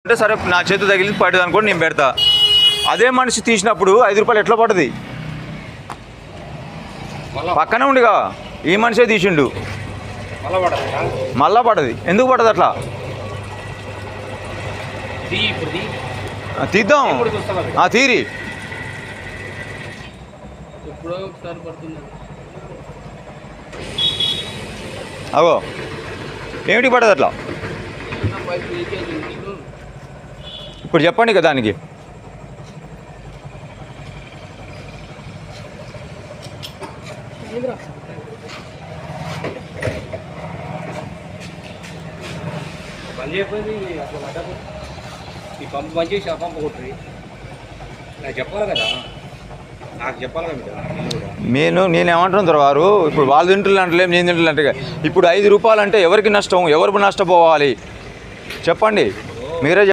అంటే సరే నా చేతి తగిలింది పడ్డది అనుకోండి, నేను పెడతా. అదే మనిషి తీసినప్పుడు 5 రూపాయలు ఎట్లా పడుతుంది? పక్కనే ఉండిగా ఈ మనిషే తీసిండు, మళ్ళా పడది. ఎందుకు పడదు అట్లా? తీద్దాం, తీరి. అగో ఏమిటి పడదు అట్లా? ఇప్పుడు చెప్పండి కదా దానికి. ఈ పంపు బంద్ చేసి ఆ పంపు కొట్టి నాకు చెప్పాలి కదా, నాకు చెప్పాలి కదా. నేనేమంటున్నారు వారు ఇప్పుడు వాళ్ళు తింటున్నారు అంటలేం, నేను తింటున్నా అంటే. ఇప్పుడు 5 రూపాయలు అంటే ఎవరికి నష్టం? ఎవరు నష్టపోవాలి చెప్పండి మీరే.